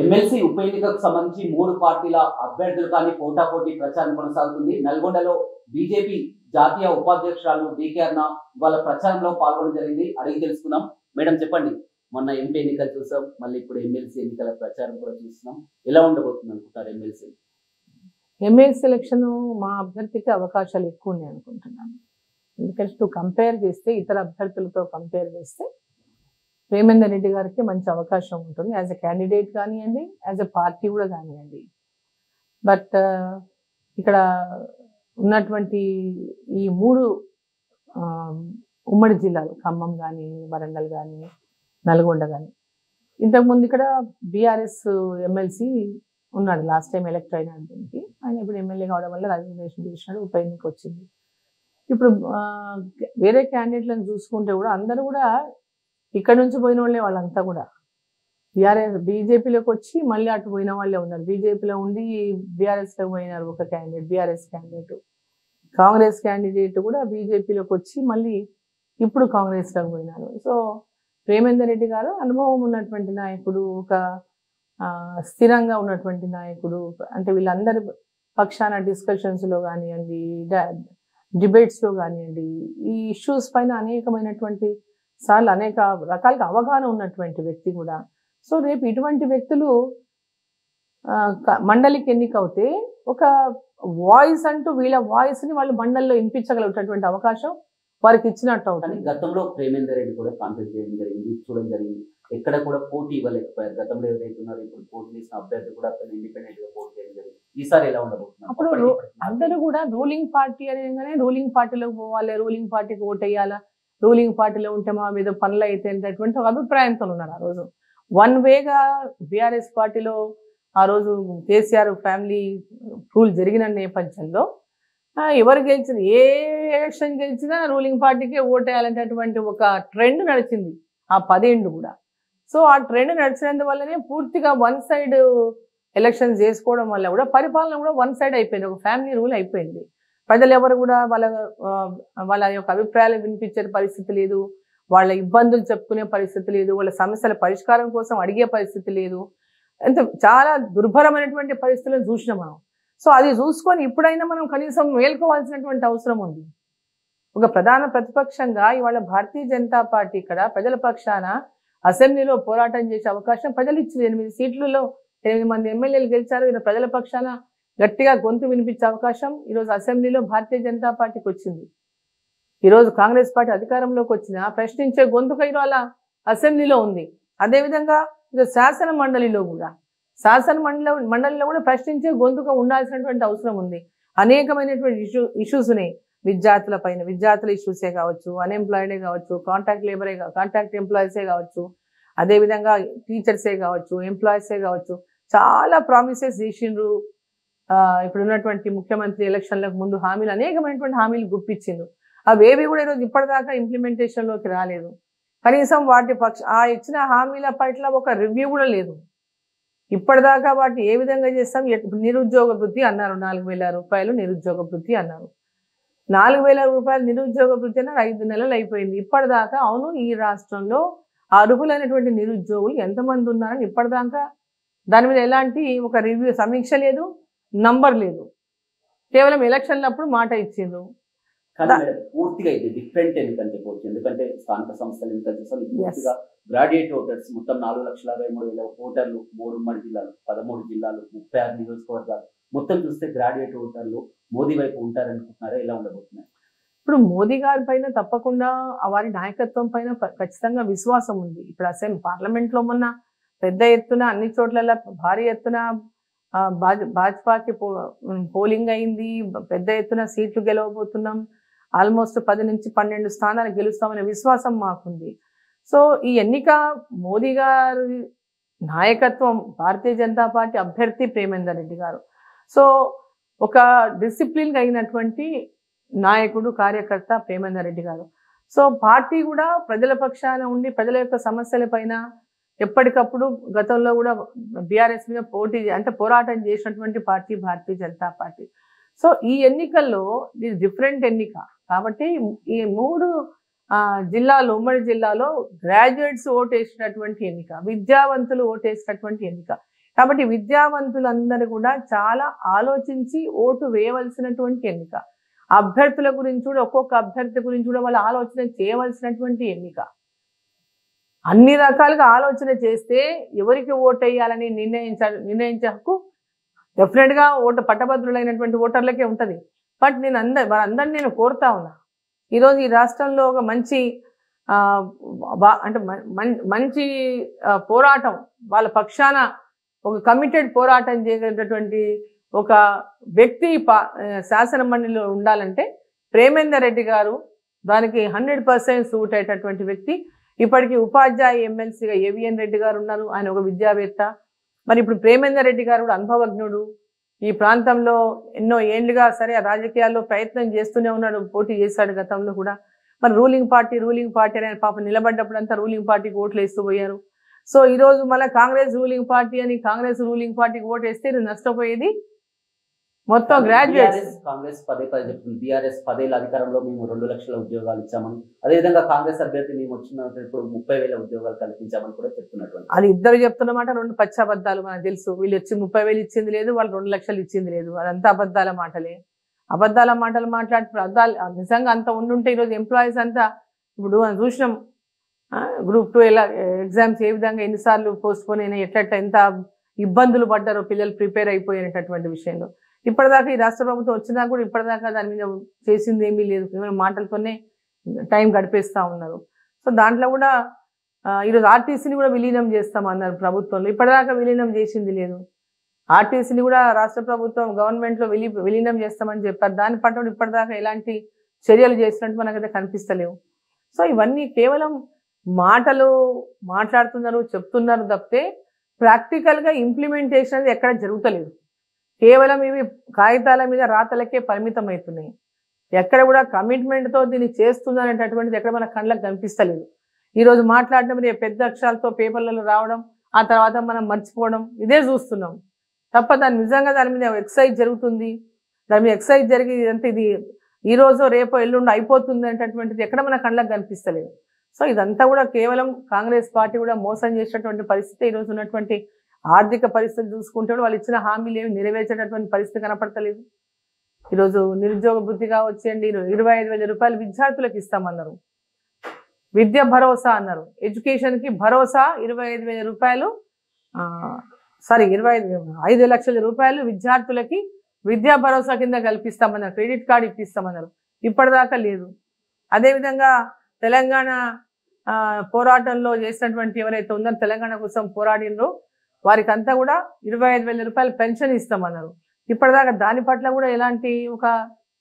MLC ఉప ఎన్నికకు సంబంధించి 3 పార్టీల అభ్యర్థులు కానీ పోటాపోటీ ప్రచారం కొనసాగుతుంది. నల్గొండలో బీజేపీ జాతీయ ఉపాధ్యక్షురాలు డీకే అరుణ వాళ్ళ ప్రచారంలో పాల్గొనడం జరిగింది. అడిగి తెలుసుకున్నాం. మేడం చెప్పండి, మొన్న ఎంపీ ఎన్నికలు చూసాం, మళ్ళీ ఇప్పుడు ఎమ్మెల్సీ ఎన్నికల ప్రచారం కూడా చూస్తున్నాం. ఎలా ఉండబోతుంది అనుకుంటారు ఎమ్మెల్సీ? ఎమ్మెల్సీ ఎలక్షన్ మా అభ్యర్థికి అవకాశాలు ఎక్కువ ఉన్నాయి అనుకుంటున్నాను. ఎందుకంటే కంపేర్ చేస్తే ఇతర అభ్యర్థులతో కంపేర్ చేస్తే ప్రేమేందర్ రెడ్డి గారికి మంచి అవకాశం ఉంటుంది, యాజ్ ఎ క్యాండిడేట్ కానివ్వండి, యాజ్ ఎ పార్టీ కూడా కానివ్వండి. బట్ ఇక్కడ ఉన్నటువంటి ఈ 3 ఉమ్మడి జిల్లాలు ఖమ్మం కానీ, వరంగల్ కానీ, నల్గొండ కానీ, ఇంతకుముందు ఇక్కడ బీఆర్ఎస్ ఎమ్మెల్సీ ఉన్నాడు, లాస్ట్ టైం ఎలక్ట్ అయినాడు. దీనికి ఆయన ఇప్పుడు ఎమ్మెల్యే కావడం వల్ల రిజర్వేషన్ చేసినాడు, ఉప ఎన్నిక వచ్చింది. ఇప్పుడు వేరే క్యాండిడేట్లను చూసుకుంటే కూడా అందరూ కూడా ఇక్కడ నుంచి పోయిన వాళ్ళే, వాళ్ళంతా కూడా బీజేపీలోకి వచ్చి మళ్ళీ అటు పోయిన వాళ్ళే ఉన్నారు. బీజేపీలో ఉండి బీఆర్ఎస్లో పోయినారు ఒక candidate, BRS candidate. Congress candidate కూడా బీజేపీలోకి వచ్చి మళ్ళీ ఇప్పుడు కాంగ్రెస్లోకి పోయినారు. సో ప్రేమేందర్ రెడ్డి గారు అనుభవం ఉన్నటువంటి నాయకుడు, ఒక స్థిరంగా ఉన్నటువంటి నాయకుడు. అంటే వీళ్ళందరి పక్షాన డిస్కషన్స్లో కానివ్వండి, డిబేట్స్లో కానివ్వండి, ఈ ఇష్యూస్ పైన అనేకమైనటువంటి సార్లు అనేక రకాలుగా అవగాహన ఉన్నటువంటి వ్యక్తి కూడా. సో రేపు ఇటువంటి వ్యక్తులు మండలికి ఎన్నికవుతే ఒక వాయిస్ అంటూ వీళ్ళ వాయిస్ని వాళ్ళు మండలిలో వినిపించగలిగేటటువంటి అవకాశం వారికి ఇచ్చినట్టు అవుతుంది. గతంలో ప్రేమేందర్ రెడ్డి కూడా కాంటెస్ట్ చేయడం జరిగింది, చూడడం జరిగింది. ఎక్కడ కూడా పోటీ ఇవ్వలేకపోయారు. గతంలో ఎవరైతే ఉన్నారో ఇప్పుడు పోటీ చేసిన అభ్యర్థి కూడా ఇండిపెండెంట్ గా పోటీ చేయడం జరిగింది. ఈసారి ఎలా ఉండబోతున్నారు? అప్పుడు అందరూ కూడా రూలింగ్ పార్టీ అనగానే రూలింగ్ పార్టీలోకి పోవాలి, రూలింగ్ పార్టీకి ఓటు వేయాలా, రూలింగ్ పార్టీలో ఉంటే మా మీద పనులు అయితే అనేటువంటి ఒక అభిప్రాయంతో ఉన్నారు. ఆ రోజు వన్ వేగా బీఆర్ఎస్ పార్టీలో ఆ రోజు కేసీఆర్ ఫ్యామిలీ రూల్ జరిగిన నేపథ్యంలో ఎవరు గెలిచిన, ఏ ఎలక్షన్ గెలిచినా రూలింగ్ పార్టీకే ఓటేయాలనేటటువంటి ఒక ట్రెండ్ నడిచింది ఆ 10 ఏళ్ళు కూడా. సో ఆ ట్రెండ్ నడిచినందువల్లనే పూర్తిగా వన్ సైడ్ ఎలక్షన్స్ చేసుకోవడం వల్ల కూడా పరిపాలన కూడా వన్ సైడ్ అయిపోయింది, ఒక ఫ్యామిలీ రూల్ అయిపోయింది. ప్రజలు ఎవరు కూడా వాళ్ళ యొక్క అభిప్రాయాలు వినిపించే పరిస్థితి లేదు, వాళ్ళ ఇబ్బందులు చెప్పుకునే పరిస్థితి లేదు, వాళ్ళ సమస్యల పరిష్కారం కోసం అడిగే పరిస్థితి లేదు. ఎంత చాలా దుర్భరమైనటువంటి పరిస్థితులను చూసినాం మనం. సో అది చూసుకొని ఇప్పుడైనా మనం కనీసం మేల్కోవాల్సినటువంటి అవసరం ఉంది. ఒక ప్రధాన ప్రతిపక్షంగా ఇవాళ భారతీయ జనతా పార్టీ ఇక్కడ ప్రజల పక్షాన అసెంబ్లీలో పోరాటం చేసే అవకాశం ప్రజలు ఇచ్చింది. 8 సీట్లలో 8 మంది ఎమ్మెల్యేలు గెలిచారు. ఈరోజు ప్రజల పక్షాన గట్టిగా గొంతు వినిపించే అవకాశం ఈరోజు అసెంబ్లీలో భారతీయ జనతా పార్టీకి వచ్చింది. ఈరోజు కాంగ్రెస్ పార్టీ అధికారంలోకి వచ్చిన ప్రశ్నించే గొంతుక ఇవాళ అసెంబ్లీలో ఉంది. అదేవిధంగా శాసన మండలిలో కూడా మండలిలో కూడా ప్రశ్నించే గొంతుక ఉండాల్సినటువంటి అవసరం ఉంది. అనేకమైనటువంటి ఇష్యూస్ ఉన్నాయి. విద్యార్థుల ఇష్యూసే కావచ్చు, అన్ఎంప్లాయిడే కావచ్చు, కాంట్రాక్ట్ ఎంప్లాయీసే కావచ్చు, అదేవిధంగా టీచర్సే కావచ్చు, ఎంప్లాయీసే కావచ్చు, చాలా ప్రామిసెస్ చేసిండ్రు. ఇప్పుడు ఉన్నటువంటి ముఖ్యమంత్రి ఎలక్షన్లకు ముందు హామీలు, అనేకమైనటువంటి హామీలు గుప్పించిండ్రు. అవేవి కూడా ఈరోజు ఇప్పటిదాకా ఇంప్లిమెంటేషన్లోకి రాలేదు. కనీసం వాటి ఆ ఇచ్చిన హామీల పట్ల ఒక రివ్యూ కూడా లేదు. ఇప్పటిదాకా వాటిని ఏ విధంగా చేస్తాం? నిరుద్యోగ వృత్తి అన్నారు, 4,000 రూపాయలు నిరుద్యోగ వృత్తి అన్నారు. 4,000 రూపాయలు నిరుద్యోగ వృత్తి అన్నారు, 5 నెలలు అయిపోయింది. ఇప్పటిదాకా అవును ఈ రాష్ట్రంలో అర్హులైనటువంటి నిరుద్యోగులు ఎంతమంది ఉన్నారని ఇప్పటిదాకా దాని మీద ఎలాంటి ఒక రివ్యూ, సమీక్ష లేదు, నంబర్ లేదు. కేవలం ఎలక్షన్లప్పుడు మాట ఇచ్చిండ్రు. పూర్తిగా ఇది డిఫరెంట్ ఎన్నికని చెప్పవచ్చు. ఎందుకంటే స్థానిక సంస్థలు ఎన్నికలు చూస్తాం, పూర్తిగా గ్రాడ్యుయేట్ ఓటర్స్ మొత్తం 4,63,000 ఓటర్లు, 3 ఉమ్మడి జిల్లాలు, 13 జిల్లాలు, 36 నియోజకవర్గాలు మొత్తం చూస్తే గ్రాడ్యుయేట్ ఓటర్లు మోదీ వైపు ఉంటారనుకుంటున్నారా? ఎలా ఉండబోతున్నారు? ఇప్పుడు మోదీ గారి పైన తప్పకుండా వారి నాయకత్వం పైన ఖచ్చితంగా విశ్వాసం ఉంది. ఇప్పుడు పార్లమెంట్లో మొన్న పెద్ద ఎత్తున అన్ని చోట్ల భారీ ఎత్తున భాజపాకి పోలింగ్ అయింది, పెద్ద ఎత్తున సీట్లు గెలవబోతున్నాం, ఆల్మోస్ట్ 10 నుంచి 12 స్థానాలు గెలుస్తామనే విశ్వాసం మాకుంది. సో ఈ ఎన్నిక మోదీ గారి నాయకత్వం, భారతీయ జనతా పార్టీ అభ్యర్థి ప్రేమేందర్ రెడ్డి గారు. సో ఒక డిసిప్లిన్ అయినటువంటి నాయకుడు, కార్యకర్త ప్రేమేందర్ రెడ్డి గారు. సో పార్టీ కూడా ప్రజల పక్షాన ఉండి ప్రజల యొక్క సమస్యల పైన ఎప్పటికప్పుడు గతంలో కూడా బీఆర్ఎస్ మీద పోరాటం చేసినటువంటి party Bharatiya Janata party. So ఈ ఎన్నికల్లో ఇది డిఫరెంట్ ఎన్నిక కాబట్టి ఈ 3 జిల్లాలో, ఉమ్మడి జిల్లాలో గ్రాడ్యుయేట్స్ ఓటేసినటువంటి ఎన్నిక, విద్యావంతులు ఓటేసినటువంటి ఎన్నిక. కాబట్టి విద్యావంతులందరూ కూడా చాలా ఆలోచించి ఓటు వేయవలసినటువంటి ఎన్నిక. అభ్యర్థుల గురించి కూడా, ఒక్కొక్క అభ్యర్థి గురించి కూడా వాళ్ళు ఆలోచన చేయవలసినటువంటి ఎన్నిక. అన్ని రకాలుగా ఆలోచన చేస్తే ఎవరికి ఓటు వేయాలని నిర్ణయించే హక్కు డెఫినెట్గా పట్టభద్రులైనటువంటి ఓటర్లకే ఉంటుంది. బట్ వారందరినీ నేను కోరుతా ఉన్నా, ఈరోజు ఈ రాష్ట్రంలో ఒక మంచి అంటే మంచి పోరాటం, వాళ్ళ పక్షాన ఒక కమిటెడ్ పోరాటం చేయగలిగినటువంటి ఒక వ్యక్తి శాసన మండలిలో ఉండాలంటే ప్రేమేందర్ రెడ్డి గారు దానికి 100% సూట్ అయ్యేటటువంటి వ్యక్తి. ఇప్పటికీ ఉపాధ్యాయ ఎమ్మెల్సీగా ఏవిఎన్ రెడ్డి గారు ఉన్నారు, ఆయన ఒక విద్యావేత్త. మరి ఇప్పుడు ప్రేమేందర్ రెడ్డి గారు కూడా అనుభవజ్ఞుడు, ఈ ప్రాంతంలో ఎన్నో ఏళ్లుగా సరే రాజకీయాల్లో ప్రయత్నం చేస్తూనే ఉన్నాడు, పోటీ చేశాడు గతంలో కూడా. మరి రూలింగ్ పార్టీ అనే పాప నిలబడ్డప్పుడు అంతా రూలింగ్ పార్టీకి ఓట్లు వేస్తూ పోయారు. సో ఈరోజు మళ్ళీ కాంగ్రెస్ రూలింగ్ పార్టీకి ఓటు వేస్తే నష్టపోయేది మొత్తం గ్రాడ్యుయేట్స్. కాంగ్రెస్ పదే చెప్తుంది, బీఆర్ఎస్ 10 ఏళ్ళ అధికారంలో మేము 2 లక్షల ఉద్యోగాలు ఇచ్చామని, అదేవిధంగా కాంగ్రెస్ అభ్యర్థి మేము వచ్చినప్పుడు 30,000 ఉద్యోగాలు కల్పించామని కూడా చెప్తున్నటువంటి. అది ఇద్దరు చెప్తున్నమాట, 2 పచ్చాబద్దాలు మనకు తెలుసు. వీళ్ళు వచ్చి 30,000 ఇచ్చింది లేదు, వాళ్ళు 2 లక్షలు ఇచ్చింది లేదు, అదంతా అబద్ధాల మాటలే. అబద్ధాల మాటలు మాట్లాడుతున్నారు. నిజంగా అంత ఉండుంటే ఈరోజు ఎంప్లాయీస్ అంతా ఇప్పుడు మనం చూసినాం, గ్రూప్ 2 ఎలా ఎగ్జామ్స్ ఏ విధంగా ఎన్నిసార్లు పోస్ట్పోన్ అయినా, ఎంత ఇబ్బందులు పడ్డారో పిల్లలు ప్రిపేర్ అయిపోయినటువంటి విషయంలో. ఇప్పటిదాకా ఈ రాష్ట్ర ప్రభుత్వం వచ్చినా కూడా ఇప్పటిదాకా దాని మీద చేసింది ఏమీ లేదు, మాటలతోనే టైం గడిపేస్తూ ఉన్నారు. సో దాంట్లో కూడా ఈరోజు ఆర్టీసీని కూడా విలీనం చేస్తామన్నారు ప్రభుత్వంలో, ఇప్పటిదాకా విలీనం చేసింది లేదు. ఆర్టీసీని కూడా రాష్ట్ర ప్రభుత్వం గవర్నమెంట్లో విలీనం చేస్తామని చెప్పారు, దాని పట్ల ఇప్పటిదాకా ఎలాంటి చర్యలు చేసినట్టు మనకైతే కనిపిస్తలేవు. సో ఇవన్నీ కేవలం మాటలు మాట్లాడుతున్నారు, చెప్తున్నారు తప్పితే ప్రాక్టికల్గా ఇంప్లిమెంటేషన్ అనేది ఎక్కడ జరుగుతలేదు. కేవలం ఇవి కాగితాల మీద రాతలకే పరిమితం అవుతున్నాయి. ఎక్కడ కూడా కమిట్మెంట్తో దీన్ని చేస్తుందనేటటువంటిది ఎక్కడ మన కళ్ళకు కనిపిస్తలేదు. ఈరోజు మాట్లాడడం రేపు పెద్ద అక్షరాలతో పేపర్లలో రావడం, ఆ తర్వాత మనం మర్చిపోవడం, ఇదే చూస్తున్నాం తప్ప నిజంగా దాని మీద ఎక్సైజ్ జరుగుతుంది, దాని మీద ఎక్సైజ్ జరిగి ఇదంతా ఇది ఈరోజు రేపో ఎల్లుండి అయిపోతుంది అనేటటువంటిది ఎక్కడ మన కళ్ళకు కనిపిస్తలేదు. సో ఇదంతా కూడా కేవలం కాంగ్రెస్ పార్టీ కూడా మోసం చేసేటటువంటి పరిస్థితి. ఈరోజు ఉన్నటువంటి ఆర్థిక పరిస్థితి చూసుకుంటే వాళ్ళు ఇచ్చిన హామీలు ఏమి నెరవేర్చేటటువంటి పరిస్థితి కనపడతలేదు. ఈరోజు నిరుద్యోగ భృతిగా వచ్చేయండి, 25,000 రూపాయలు విద్యార్థులకు ఇస్తామన్నారు, విద్య భరోసా అన్నారు, ఎడ్యుకేషన్కి భరోసా 25,000 రూపాయలు, 5 లక్షల రూపాయలు విద్యార్థులకి విద్యా భరోసా కింద కల్పిస్తామన్నారు, క్రెడిట్ కార్డు ఇప్పిస్తామన్నారు, ఇప్పటిదాకా లేదు. అదేవిధంగా తెలంగాణ పోరాటంలో చేసినటువంటి ఎవరైతే ఉన్నారో, తెలంగాణ కోసం పోరాడినరో వారికి అంతా కూడా 25,000 రూపాయలు పెన్షన్ ఇస్తామన్నారు, ఇప్పటిదాకా దాని పట్ల కూడా ఎలాంటి ఒక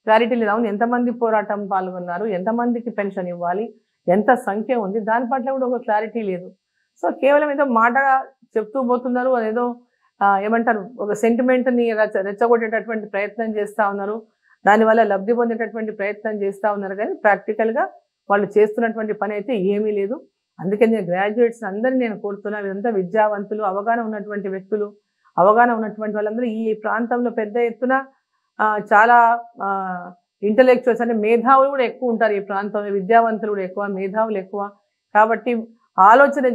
క్లారిటీ లేదు. అవును, ఎంతమంది పోరాటం పాల్గొన్నారు, ఎంతమందికి పెన్షన్ ఇవ్వాలి, ఎంత సంఖ్య ఉంది, దాని పట్ల కూడా ఒక క్లారిటీ లేదు. సో కేవలం ఏదో మాటగా చెప్తూ పోతున్నారు, అదేదో ఏమంటారు ఒక సెంటిమెంట్ని రెచ్చగొట్టేటటువంటి ప్రయత్నం చేస్తూ ఉన్నారు, దానివల్ల లబ్ధి పొందేటటువంటి ప్రయత్నం చేస్తూ ఉన్నారు. కానీ ప్రాక్టికల్గా వాళ్ళు చేస్తున్నటువంటి పని అయితే ఏమీ లేదు. అందుకే నేను గ్రాడ్యుయేట్స్ అందరినీ నేను కోరుతున్నాను, ఇదంతా విద్యావంతులు, అవగాహన ఉన్నటువంటి వ్యక్తులు, అవగాహన ఉన్నటువంటి వాళ్ళందరూ ఈ ప్రాంతంలో పెద్ద ఎత్తున చాలా ఇంటలెక్చువల్స్ అంటే మేధావులు కూడా ఎక్కువ ఉంటారు ఈ ప్రాంతంలో, విద్యావంతులు కూడా ఎక్కువ, మేధావులు ఎక్కువ. కాబట్టి ఆలోచన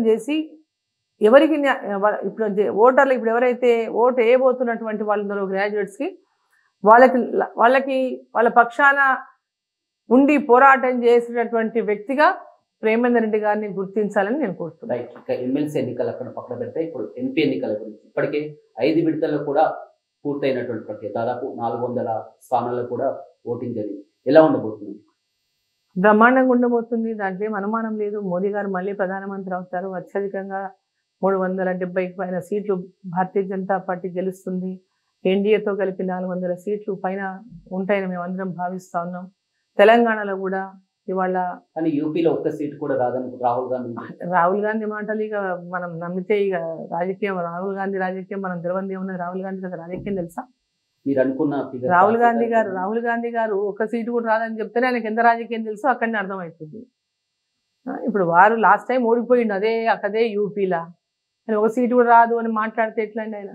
చేసి ఎవరికి ఇప్పుడు ఓటర్లు ఇప్పుడు ఎవరైతే ఓటు వేయబోతున్నటువంటి వాళ్ళు ఉన్నారో గ్రాడ్యుయేట్స్కి, వాళ్ళకి వాళ్ళ పక్షాన ఉండి పోరాటం చేసినటువంటి వ్యక్తిగా ప్రేమేందర్ రెడ్డి గారిని గుర్తించాలని నేను కోరుతున్నాను. ఇంకా ఎమ్మెల్సీ ఎన్నికలు అక్కడ పక్కన పెడితే ఇప్పుడు ఎంపీ ఎన్నికల గురించి ఇప్పటికే 5 విడతల్లో కూడా పూర్తయినటువంటి ప్రక్రియ, దాదాపు 400 స్థానాల్లో కూడా ఓటింగ్ జరిగింది. ఎలా ఉండబోతుంది? బ్రహ్మాండంగా ఉండబోతుంది, దాంట్లో ఏం అనుమానం లేదు. మోదీ గారు మళ్ళీ ప్రధానమంత్రి అవుతారు. అత్యధికంగా 370కి పైన సీట్లు భారతీయ జనతా పార్టీ గెలుస్తుంది. ఎన్డీఏతో కలిపి 400 సీట్లు పైన ఉంటాయని మేము అందరం భావిస్తా ఉన్నాం. తెలంగాణలో కూడా ఇవాళ కానీ యూపీలో ఒక్క సీటు కూడా రాదని రాహుల్ గాంధీ మాటలు ఇక మనం నమ్మితే ఇక రాజకీయం, రాహుల్ గాంధీ రాజకీయం మనం తెలియంది ఏమున్నది. రాహుల్ గాంధీ కదా రాజకీయం తెలుసా? మీరు అనుకున్న రాహుల్ గాంధీ గారు ఒక్క సీటు కూడా రాదని చెప్తేనే ఆయనకి ఎంత రాజకీయం తెలుసో అక్కడనే అర్థమవుతుంది. ఇప్పుడు వారు లాస్ట్ టైం ఓడిపోయిండు అదే యూపీలా, ఒక సీటు కూడా రాదు అని మాట్లాడితే ఎట్లండి ఆయన?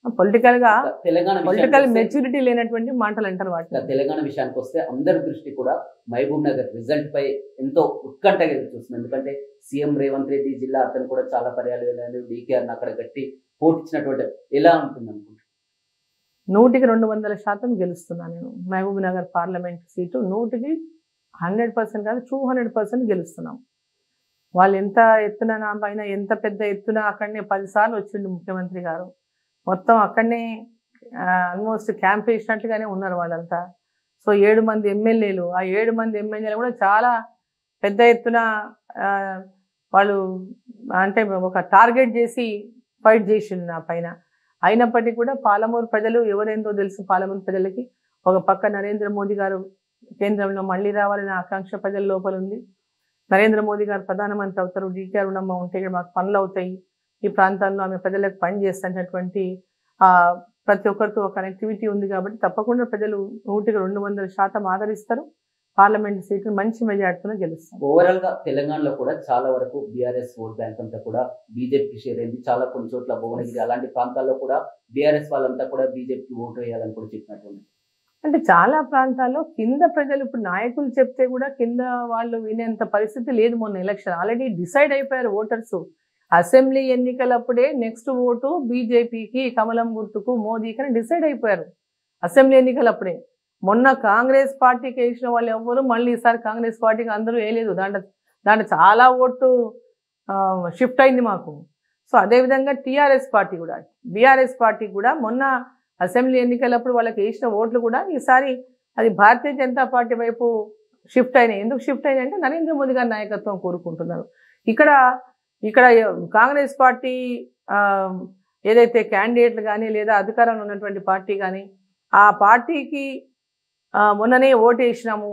పొలిటికల్ గా తెలంగాణ పొలిటికల్ మెచ్యూరిటీ లేనటువంటి మాటలు అంటారు వాటి. తెలంగాణ విషయానికి వస్తే అందరి దృష్టి కూడా మహబూబ్ నగర్ రిజల్ట్ పై ఎంతో ఉత్కంఠగా చూస్తుంది. ఎందుకంటే సీఎం రేవంత్ రెడ్డి జిల్లా అతను కూడా చాలా పర్యాలు వెళ్ళారు, డీకేఆర్ అక్కడ గట్టి పోటీచ్చినటువంటి ఎలా ఉంటుంది అనుకుంటున్నాను? 100కి 200% గెలుస్తున్నా నేను. మహబూబ్ నగర్ పార్లమెంట్ సీటు 100కి 100% కాదు 200% గెలుస్తున్నాం. వాళ్ళు ఎంత ఎత్తున నా పైన ఎంత పెద్ద ఎత్తున అక్కడనే 10 సార్లు వచ్చిండు ముఖ్యమంత్రి గారు. మొత్తం అక్కడనే ఆల్మోస్ట్ క్యాంప్ వేసినట్లుగానే ఉన్నారు వాళ్ళంతా. సో 7 మంది ఎమ్మెల్యేలు, ఆ 7 మంది ఎమ్మెల్యేలు కూడా చాలా పెద్ద ఎత్తున వాళ్ళు అంటే ఒక టార్గెట్ చేసి ఫైట్ చేసిండు నా పైన. అయినప్పటికీ కూడా పాలమూరు ప్రజలు ఎవరేందో తెలుసు. పాలమూరు ప్రజలకి ఒక పక్క నరేంద్ర మోదీ గారు కేంద్రంలో మళ్ళీ రావాలనే ఆకాంక్ష ప్రజల లోపల ఉంది. నరేంద్ర మోదీ గారు ప్రధానమంత్రి అవుతారు, డీకేఆర్ ఉండమ్మ ఉంటే మాకు పనులు అవుతాయి, ఈ ప్రాంతాల్లో ఆమె ప్రజలకు పని చేస్తున్నటువంటి ప్రతి ఒక్కరితో కనెక్టివిటీ ఉంది. కాబట్టి తప్పకుండా ప్రజలు 100కి 200% ఆదరిస్తారు. పార్లమెంట్ సీట్లు మంచి మెజార్టీతో గెలుస్తారు. ఓవరాల్ గా తెలంగాణలో కూడా చాలా వరకు బీఆర్ఎస్ ఓట్ బ్యాంక్ అంతా కూడా బీజేపీకి షేర్ అయింది. చాలా కొన్ని చోట్ల భువనగిరి అలాంటి ప్రాంతాల్లో కూడా బీఆర్ఎస్ వాళ్ళంతా కూడా బీజేపీకి ఓటు వేయాలని కూడా చెప్పినట్టుంది. అంటే చాలా ప్రాంతాల్లో కింద ప్రజలు ఇప్పుడు నాయకులు చెప్తే కూడా కింద వాళ్ళు వినేంత పరిస్థితి లేదు. మొన్న ఎలక్షన్ ఆల్రెడీ డిసైడ్ అయిపోయారు ఓటర్స్. అసెంబ్లీ ఎన్నికలప్పుడే నెక్స్ట్ ఓటు బీజేపీకి, కమలం గుర్తుకు, మోదీకి అని డిసైడ్ అయిపోయారు అసెంబ్లీ ఎన్నికలప్పుడే. మొన్న కాంగ్రెస్ పార్టీకి వేసిన వాళ్ళు ఎవ్వరు మళ్ళీ ఈసారి కాంగ్రెస్ పార్టీకి అందరూ వేయలేదు. దాంట్లో చాలా ఓటు షిఫ్ట్ అయింది మాకు. సో అదేవిధంగా టీఆర్ఎస్ పార్టీ కూడా, బీఆర్ఎస్ పార్టీ కూడా మొన్న అసెంబ్లీ ఎన్నికలప్పుడు వాళ్ళకి వేసిన ఓట్లు కూడా ఈసారి అది భారతీయ జనతా పార్టీ వైపు షిఫ్ట్ అయినాయి. ఎందుకు షిఫ్ట్ అయినాయి అంటే నరేంద్ర మోదీ గారి నాయకత్వం కోరుకుంటున్నారు. ఇక్కడ కాంగ్రెస్ పార్టీ ఏదైతే క్యాండిడేట్లు కానీ లేదా అధికారంలో ఉన్నటువంటి పార్టీ కానీ ఆ పార్టీకి మొన్ననే ఓటు వేసినాము,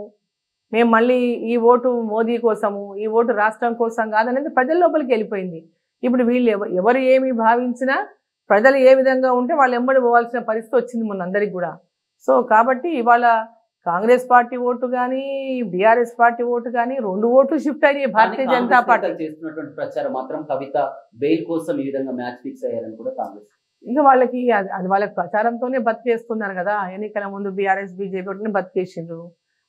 మేము మళ్ళీ ఈ ఓటు మోదీ కోసము, ఈ ఓటు రాష్ట్రం కోసం కాదనేది ప్రజల లోపలికి వెళ్ళిపోయింది. ఇప్పుడు వీళ్ళు ఎవరు ఏమి భావించినా ప్రజలు ఏ విధంగా ఉంటే వాళ్ళు ఎంబడి పోవాల్సిన పరిస్థితి వచ్చింది మనందరికి కూడా. సో కాబట్టి ఇవాళ కాంగ్రెస్ పార్టీ ఓటు కానీ బీఆర్ఎస్ పార్టీ ఓటు కానీ 2 ఓట్లు షిఫ్ట్ అయ్యాయి భారతీయ జనతా పార్టీ చేస్తున్నటువంటి ప్రచారం మాత్రం కవిత బెయిల్ కోసం ఈ విధంగా మ్యాచ్ ఫిక్స్ అయ్యారని కూడా కాంగ్రెస్. ఇంకా వాళ్ళకి అది వాళ్ళకి ప్రచారంతోనే బతికేస్తున్నారు కదా. ఎన్నికల ముందు బీఆర్ఎస్ బీజేపీ ఒకటిని బతికేసిండ్రు,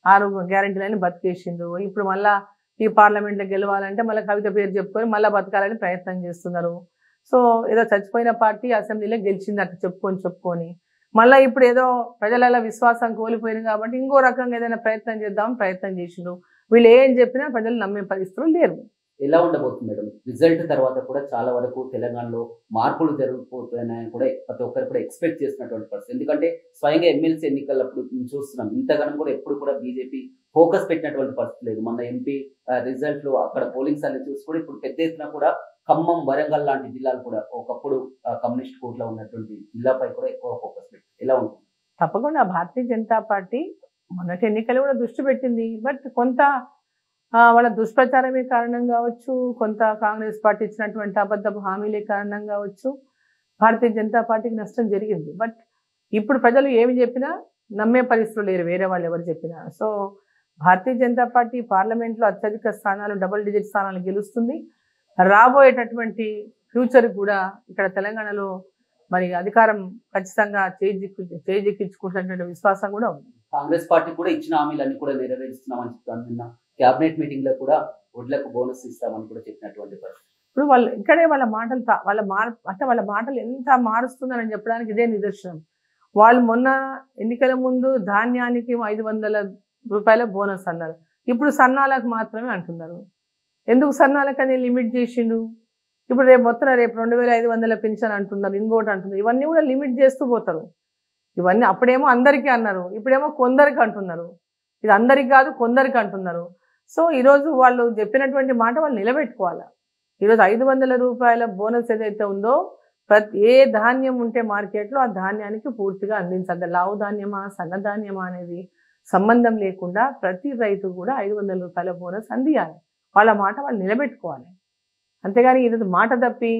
6 గ్యారెంటీలని బతికేసిండ్రు. ఇప్పుడు మళ్ళా ఈ పార్లమెంట్లో గెలవాలంటే మళ్ళీ కవిత పేరు చెప్పుకొని మళ్ళీ బతకాలని ప్రయత్నం చేస్తున్నారు. సో ఏదో చచ్చిపోయిన పార్టీ అసెంబ్లీలో గెలిచింది అట్లా చెప్పుకొని మళ్ళీ ఇప్పుడు ఏదో ప్రజల విశ్వాసం కోల్పోయింది కాబట్టి ఇంకో రకంగా ఏదైనా ప్రయత్నం చేద్దామని ప్రయత్నం చేసిండ్రు. వీళ్ళు ఏం చెప్పినా ప్రజలు నమ్మే పరిస్థితులు లేరు. ఎలా ఉండబోతుంది మేడం? రిజల్ట్ తర్వాత కూడా చాలా వరకు తెలంగాణలో మార్పులు జరిగిపోతున్నాయని కూడా ప్రతి ఒక్కరు కూడా ఎక్స్పెక్ట్ చేసినటువంటి పరిస్థితి. ఎందుకంటే స్వయంగా ఎమ్మెల్సీ ఎన్నికలప్పుడు చూస్తున్నాం, ఇంతగానం కూడా ఎప్పుడు కూడా బీజేపీ ఫోకస్ పెట్టినటువంటి పరిస్థితి లేదు. మన ఎంపీ రిజల్ట్ లో అక్కడ పోలింగ్స్ అన్ని చూసుకొని ఇప్పుడు పెద్ద ఎత్తున కూడా ఖమ్మం, వరంగల్ లాంటి జిల్లాలు కూడా ఒకప్పుడు కమ్యూనిస్ట్ కోట్ల ఉన్నటువంటి జిల్లాపై కూడా ఎక్కువ ఫోకస్ పెట్టి ఎలా ఉంటుంది? తప్పకుండా భారతీయ జనతా పార్టీ మొన్నటి ఎన్నికలు కూడా దృష్టి పెట్టింది. బట్ కొంత వాళ్ళ దుష్ప్రచారమే కారణం కావచ్చు, కొంత కాంగ్రెస్ పార్టీ ఇచ్చినటువంటి అబద్ధపు హామీలే కారణం కావచ్చు, భారతీయ జనతా పార్టీకి నష్టం జరిగింది. బట్ ఇప్పుడు ప్రజలు ఏమి చెప్పినా నమ్మే పరిస్థితులు లేరు, వేరే వాళ్ళు ఎవరు చెప్పినా. సో భారతీయ జనతా పార్టీ పార్లమెంట్లో అత్యధిక స్థానాలు, డబుల్ డిజిట్ స్థానాలు గెలుస్తుంది. రాబోయేటటువంటి ఫ్యూచర్ కూడా ఇక్కడ తెలంగాణలో మరి అధికారం ఖచ్చితంగా చేజిక్కించుకుంటున్నటువంటి విశ్వాసం కూడా ఉంది. కాంగ్రెస్ పార్టీ కూడా ఇచ్చిన హామీలన్నీ కూడా నెరవేరుస్తున్నామని చెప్తాను. నిన్న క్యాబినెట్ మీటింగ్ లో కూడా వడ్లకు బోనస్ ఇస్తామని కూడా చెప్పినటువంటి పరిస్థితి. ఇప్పుడు వాళ్ళు ఇక్కడే వాళ్ళ మాటలు ఎంత మారుస్తుందని చెప్పడానికి ఇదే నిదర్శనం. వాళ్ళు మొన్న ఎన్నికల ముందు ధాన్యానికి 500 రూపాయల బోనస్ అన్నారు, ఇప్పుడు సన్నాలకు మాత్రమే అంటున్నారు. ఎందుకు సన్నాలకని లిమిట్ చేసిండు? ఇప్పుడు రేపు 2500 పెన్షన్ అంటున్నారు, ఇంకోటి అంటున్నారు. ఇవన్నీ కూడా లిమిట్ చేస్తూ పోతారు. ఇవన్నీ అప్పుడేమో అందరికీ అన్నారు, ఇప్పుడేమో కొందరికి అంటున్నారు. ఇది అందరికి కాదు కొందరికి అంటున్నారు. సో ఈరోజు వాళ్ళు చెప్పినటువంటి మాట వాళ్ళు నిలబెట్టుకోవాలి. ఈరోజు 500 రూపాయల బోనస్ ఏదైతే ఉందో ఏ ధాన్యం ఉంటే మార్కెట్లో ఆ ధాన్యానికి పూర్తిగా అందించాలి. లావు ధాన్యమా సన్నధాన్యమా అనేది సంబంధం లేకుండా ప్రతి రైతు కూడా 500 రూపాయల బోనస్ అందియాలి. వాళ్ళ మాట వాళ్ళు నిలబెట్టుకోవాలి. అంతేగాని ఈరోజు మాట తప్పి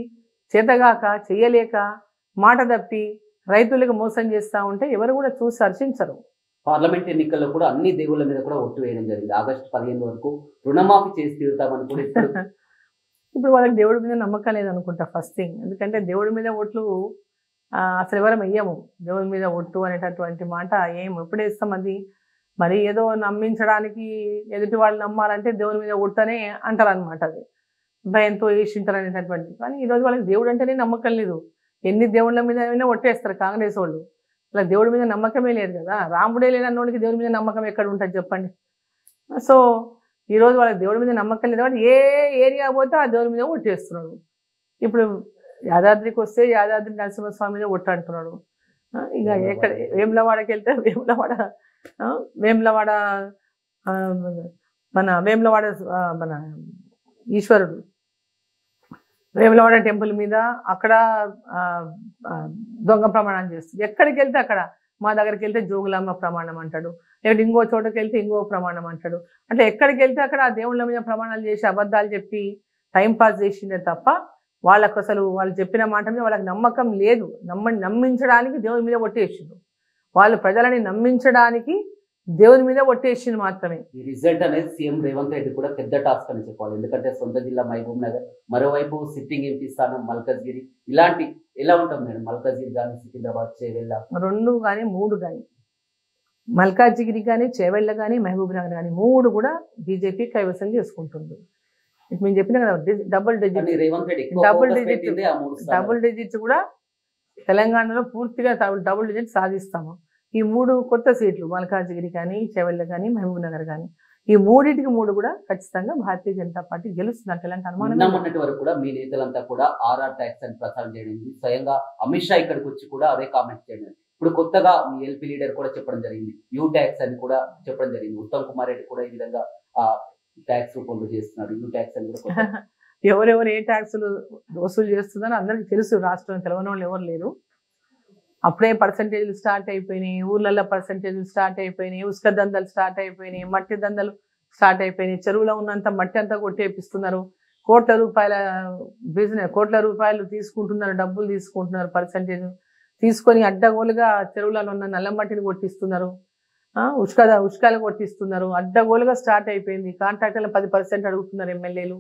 చేతగాక చెయ్యలేక మాట తప్పి రైతులకు మోసం చేస్తూ ఉంటే ఎవరు కూడా చూసి హర్షించరు. పార్లమెంట్ ఎన్నికల్లో కూడా అన్ని దేవుళ్ళ మీద కూడా ఓటు వేయడం జరిగింది. ఆగస్టు 15 వరకు రుణమాఫీ చేసి తీరుతామని కూడా ఇప్పుడు వాళ్ళకి దేవుడి మీద నమ్మకం లేదనుకుంటా ఫస్ట్ థింగ్. ఎందుకంటే దేవుడి మీద ఓట్లు అసలు ఎవరం వెయ్యము దేవుని మీద ఒట్టు అనేటటువంటి మాట ఎప్పుడు వేస్తాం అది మరి ఏదో నమ్మించడానికి ఎదుటి వాళ్ళు నమ్మాలంటే దేవుని మీద ఒట్టనే అంటారు అనమాట అది భయంతో వేసింటారు అనేటటువంటి కానీ ఈరోజు వాళ్ళకి దేవుడు అంటేనే నమ్మకం లేదు ఎన్ని దేవుళ్ళ మీద అయినా ఒట్టేస్తారు కాంగ్రెస్ వాళ్ళు అలా దేవుడి మీద నమ్మకమే లేదు కదా రాముడే లేనన్నోడికి దేవుడి మీద నమ్మకం ఎక్కడ ఉంటుంది చెప్పండి సో ఈరోజు వాళ్ళకి దేవుడి మీద నమ్మకం లేదు కాబట్టి ఏ ఏరియా పోతే ఆ దేవుడి మీద ఒట్టేస్తున్నాడు ఇప్పుడు యాదాద్రికి వస్తే యాదాద్రి నరసింహస్వామి మీద ఒట్టు అంటున్నాడు ఇక ఎక్కడ వేములవాడకి వెళ్తే వేములవాడ మన ఈశ్వరుడు వేములవాడ టెంపుల్ మీద అక్కడ దొంగ ప్రమాణం చేస్తుంది ఎక్కడికి వెళ్తే అక్కడ మా దగ్గరికి వెళ్తే జోగులాంబ ప్రమాణం అంటాడు లేకపోతే ఇంకో చోటకి వెళ్తే ఇంకో ప్రమాణం అంటాడు అంటే ఎక్కడికి వెళ్తే అక్కడ ఆ దేవుళ్ళ మీద ప్రమాణాలు చేసి అబద్ధాలు చెప్పి టైంపాస్ చేసిందే తప్ప వాళ్ళకు అసలు వాళ్ళు చెప్పిన మాట మీద వాళ్ళకి నమ్మకం లేదు నమ్మించడానికి దేవుని మీద ఒట్టేసిండు వాళ్ళు ప్రజలని నమ్మించడానికి దేవుని మీద ఒట్టేసింది మాత్రమే ఈ రిజల్ట్ అనేది సీఎం రేవంత్ రెడ్డి కూడా పెద్ద టాస్క్ అని చెప్పాలి ఎందుకంటే సొంత జిల్లా మహబూబ్ నగర్ మరోవైపు సిట్టింగ్ ఎంపీ స్థానం మల్కజ్గిరి ఇలాంటి ఎలా ఉంటుంది మేడం మల్కజ్గిరి కానీ సికింద్రాబాద్ చేవెళ్ళ 2 కానీ 3 కానీ మల్కాజ్గిరి కానీ చేవెళ్ళ కానీ మహబూబ్ నగర్ కానీ 3 కూడా బీజేపీ కైవసం చేసుకుంటుంది మేము చెప్పినా కదా డబుల్ డిజిట్స్ కూడా తెలంగాణలో పూర్తిగా డబుల్ డిజిట్ సాధిస్తాము ఈ 3 కొత్త సీట్లు మల్కాజ్గిరి కానీ చెవెళ్ళ కానీ మహబూబ్ నగర్ కానీ ఈ 3 కూడా ఖచ్చితంగా భారతీయ జనతా పార్టీ గెలుస్తుంది ఎలాంటి అనుమానం వరకు కూడా మీ నేతలంతా కూడా ఆర్ఆర్ ట్యాక్స్ అని ప్రచారం చేయడం స్వయంగా అమిత్ షా ఇక్కడికి వచ్చి కూడా అదే కామెంట్ చేయడం ఇప్పుడు కొత్తగా మీ ఎల్పీ లీడర్ కూడా చెప్పడం జరిగింది యూ ట్యాక్స్ అని కూడా చెప్పడం జరిగింది ఉత్తమ్ కుమార్ రెడ్డి కూడా ఈ విధంగా ట్యాక్స్ రూపంలో చేస్తున్నాడు యూ ట్యాక్స్ అని కూడా ఎవరెవరు ఏ ట్యాక్సులు వసూలు చేస్తుందని అందరికీ తెలుసు రాష్ట్రంలో తెలియని వాళ్ళు ఎవరు లేరు అప్పుడే పర్సంటేజ్లు స్టార్ట్ అయిపోయినాయి ఊర్లలో పర్సంటేజ్లు స్టార్ట్ అయిపోయినాయి ఉసుక దందలు స్టార్ట్ అయిపోయినాయి మట్టి దందలు స్టార్ట్ అయిపోయినాయి చెరువులో ఉన్నంత మట్టి అంతా కొట్టేపిస్తున్నారు కోట్ల రూపాయలు తీసుకుంటున్నారు డబ్బులు తీసుకుంటున్నారు పర్సంటేజ్ తీసుకొని అడ్డగోలుగా చెరువులలో ఉన్న నల్ల మట్టిని కొట్టిస్తున్నారు ఉష్కాలు కొట్టిస్తున్నారు అడ్డగోలుగా స్టార్ట్ అయిపోయింది కాంట్రాక్టర్లు 10% అడుగుతున్నారు ఎమ్మెల్యేలు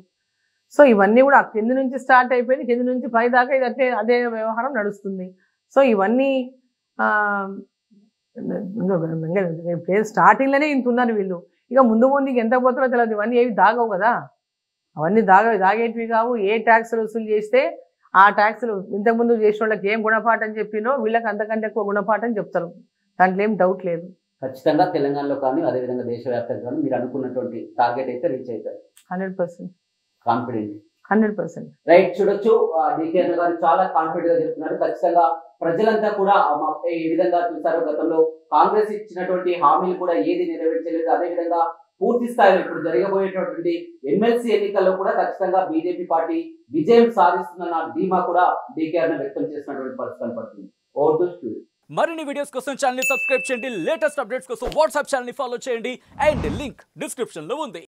సో ఇవన్నీ కూడా కింద నుంచి స్టార్ట్ అయిపోయింది కింద నుంచి పై దాకా ఇది అదే వ్యవహారం నడుస్తుంది సో ఇవన్నీ స్టార్టింగ్లోనే ఇంత ఉన్నారు వీళ్ళు ఇక ముందు ఎంత పోతారో తెలియదు ఇవన్నీ ఏవి దాగవు కదా అవన్నీ దాగేటివి కావు ఏ ట్యాక్సులు వసూలు చేస్తే ఆ ట్యాక్సులు ఇంతకుముందు చేసిన వాళ్ళకి ఏం గుణపాఠం చెప్పినో వీళ్ళకి అంతకంటే ఎక్కువ గుణపాఠం చెప్తారు దాంట్లో ఏం డౌట్ లేదు ఖచ్చితంగా తెలంగాణలో కానీ అదేవిధంగా దేశవ్యాప్తంగా కానీ మీరు అనుకున్నటువంటి టార్గెట్ అయితే రీచ్ అవుతారు 100% కాన్ఫిడెంట్ 100% రైట్ చూడొచ్చు డికే అన్న గారు చాలా కాన్ఫిడెంట్ గా చెప్తున్నారు ఖచ్చితంగా ప్రజలంతా కూడా ఈ విధంగా చూసారు గతంలో కాంగ్రెస్ ఇచ్చినటువంటి హామీలు కూడా ఏది నెరవేర్చలేదు అదేవిధంగా పూర్తి స్థాయిలో ఇప్పుడు జరగబోయేటటువంటి ఎమ్మెల్సీ ఎన్నికల్లో కూడా ఖచ్చితంగా బీజేపీ పార్టీ విజయం సాధిస్తుందన్న ధీమా కూడా డికే అన్న వ్యక్తం చేసినటువంటి పరిస్థితి కనపడుతుంది ఓవర్ టు స్టూడియో మరిన్ని వీడియోస్ కోసం ఛానల్ ని సబ్స్క్రైబ్ చేయండి లేటెస్ట్ అప్డేట్స్ కోసం వాట్సాప్ ఛానల్ ని ఫాలో చేయండి అండ్ లింక్ డిస్క్రిప్షన్ లో ఉంది